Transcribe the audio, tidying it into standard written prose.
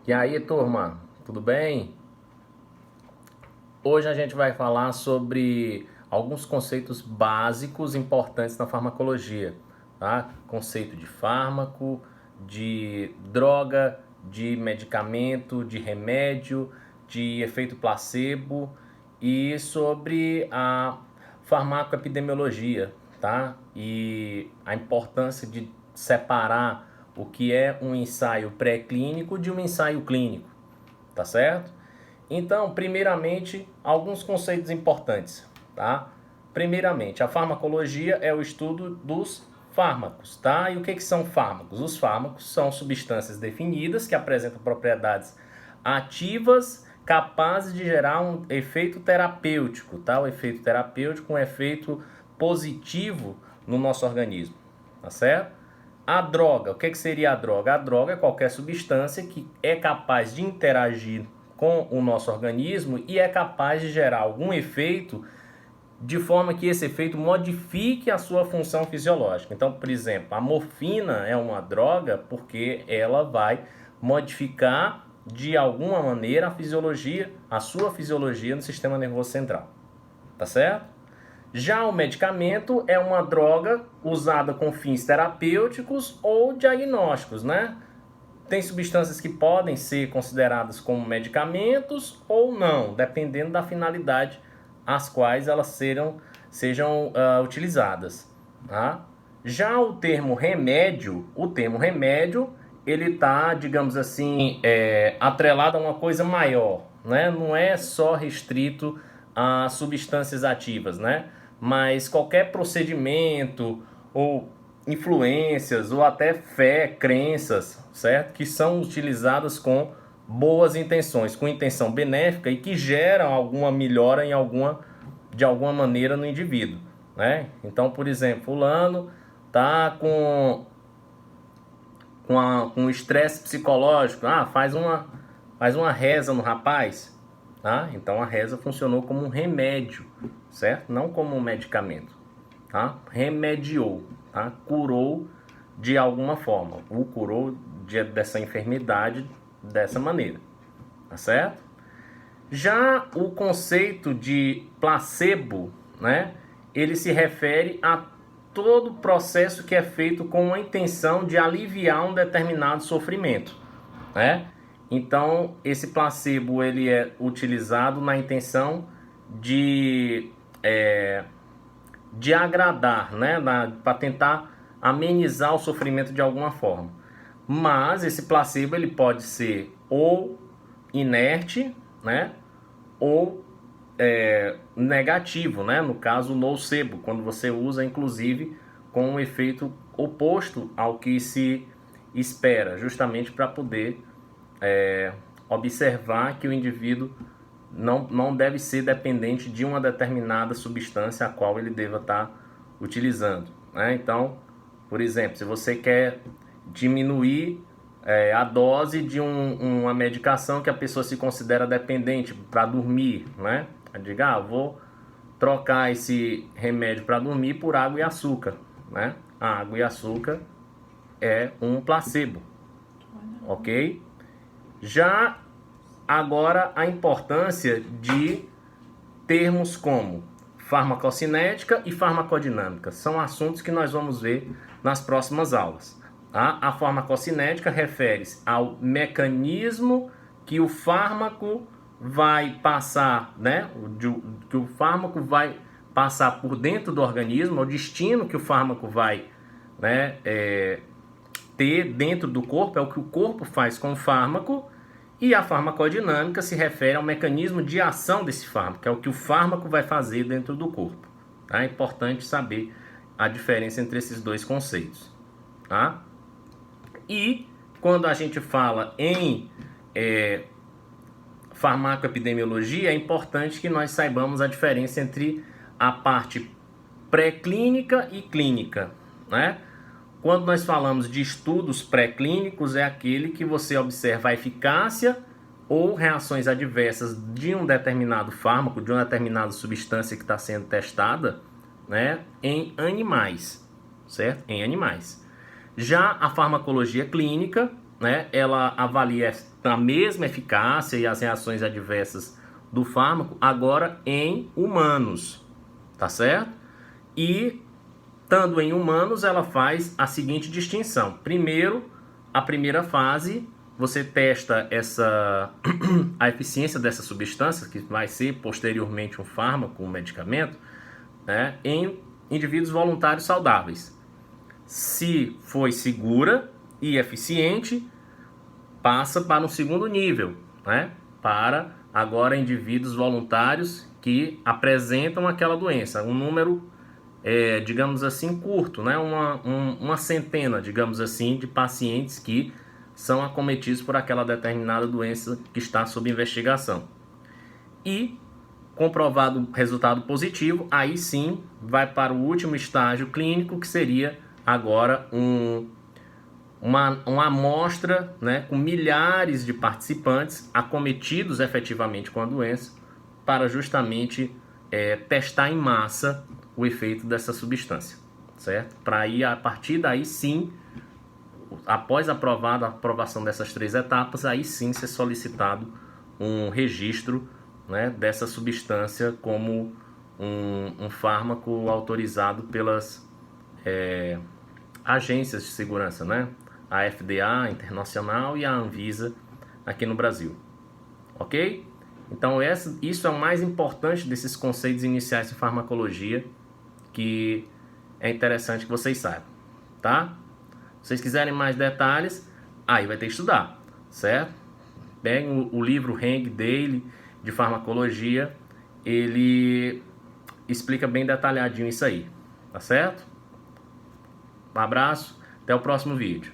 E aí, turma, tudo bem? Hoje a gente vai falar sobre alguns conceitos básicos importantes na farmacologia, tá? Conceito de fármaco, de droga, de medicamento, de remédio, de efeito placebo e sobre a farmacoepidemiologia, tá? E a importância de separar o que é um ensaio pré-clínico de um ensaio clínico, tá certo? Então, primeiramente, alguns conceitos importantes, tá? Primeiramente, a farmacologia é o estudo dos fármacos, tá? E o que são fármacos? Os fármacos são substâncias definidas que apresentam propriedades ativas capazes de gerar um efeito terapêutico, tá? O efeito terapêutico é um efeito positivo no nosso organismo, tá certo? A droga, o que seria a droga? A droga é qualquer substância que é capaz de interagir com o nosso organismo e é capaz de gerar algum efeito de forma que esse efeito modifique a sua função fisiológica. Então, por exemplo, a morfina é uma droga porque ela vai modificar de alguma maneira a fisiologia, a sua fisiologia no sistema nervoso central. Tá certo? Já o medicamento é uma droga usada com fins terapêuticos ou diagnósticos, né? Tem substâncias que podem ser consideradas como medicamentos ou não, dependendo da finalidade às quais elas sejam utilizadas. Tá? Já o termo remédio, ele está, digamos assim, atrelado a uma coisa maior, né? Não é só restrito a substâncias ativas, né? Mas qualquer procedimento ou influências ou até fé, crenças, certo? Que são utilizadas com boas intenções, com intenção benéfica e que geram alguma melhora de alguma maneira no indivíduo, né? Então, por exemplo, fulano tá com estresse psicológico, faz uma reza no rapaz, tá? Então a reza funcionou como um remédio, certo? Não como um medicamento, tá? Remediou, tá? Curou de alguma forma, o curou dessa enfermidade dessa maneira, tá certo? Já o conceito de placebo, né? Ele se refere a todo processo que é feito com a intenção de aliviar um determinado sofrimento, né? Então, esse placebo ele é utilizado na intenção de, é, de agradar, né? Para tentar amenizar o sofrimento de alguma forma. Mas esse placebo ele pode ser ou inerte, né? Ou negativo, né? No caso, nocebo, quando você usa, inclusive, com um efeito oposto ao que se espera, justamente para poder observar que o indivíduo não deve ser dependente de uma determinada substância a qual ele deva estar utilizando, né? Então, por exemplo, se você quer diminuir a dose de uma medicação que a pessoa se considera dependente para dormir, né? Diga, vou trocar esse remédio para dormir por água e açúcar, né? A água e açúcar é um placebo, ok? Já agora a importância de termos como farmacocinética e farmacodinâmica. São assuntos que nós vamos ver nas próximas aulas. Tá? A farmacocinética refere-se ao mecanismo que o fármaco vai passar, né? Que o fármaco vai passar por dentro do organismo, o destino que o fármaco vai, né, ter dentro do corpo, é o que o corpo faz com o fármaco. E a farmacodinâmica se refere ao mecanismo de ação desse fármaco, que é o que o fármaco vai fazer dentro do corpo. Tá? É importante saber a diferença entre esses dois conceitos. Tá? E quando a gente fala em farmacoepidemiologia, é importante que nós saibamos a diferença entre a parte pré-clínica e clínica, né? Quando nós falamos de estudos pré-clínicos, é aquele que você observa a eficácia ou reações adversas de um determinado fármaco, de uma determinada substância que está sendo testada, né, em animais, certo? Em animais. Já a farmacologia clínica né, ela avalia a mesma eficácia e as reações adversas do fármaco agora em humanos, tá certo? E, estando em humanos, ela faz a seguinte distinção. Primeiro, a primeira fase, você testa a eficiência dessa substância, que vai ser posteriormente um fármaco, um medicamento, né, em indivíduos voluntários saudáveis. Se foi segura e eficiente, passa para um segundo nível, né, para agora indivíduos voluntários que apresentam aquela doença, um número, digamos assim, curto, né, uma centena, digamos assim, de pacientes que são acometidos por aquela determinada doença que está sob investigação. E, comprovado resultado positivo, aí sim vai para o último estágio clínico, que seria agora uma amostra, né, com milhares de participantes acometidos efetivamente com a doença, para justamente testar em massa o efeito dessa substância, certo? Para aí, a partir daí sim, após a aprovação dessas 3 etapas, aí sim ser solicitado um registro, né, dessa substância como um fármaco autorizado pelas agências de segurança, né? A FDA internacional e a Anvisa aqui no Brasil. Ok? Então isso é o mais importante desses conceitos iniciais de farmacologia, que é interessante que vocês saibam, tá? Se vocês quiserem mais detalhes, aí vai ter que estudar, certo? Peguem o livro Heng Daily de farmacologia, ele explica bem detalhadinho isso aí, tá certo? Um abraço, até o próximo vídeo.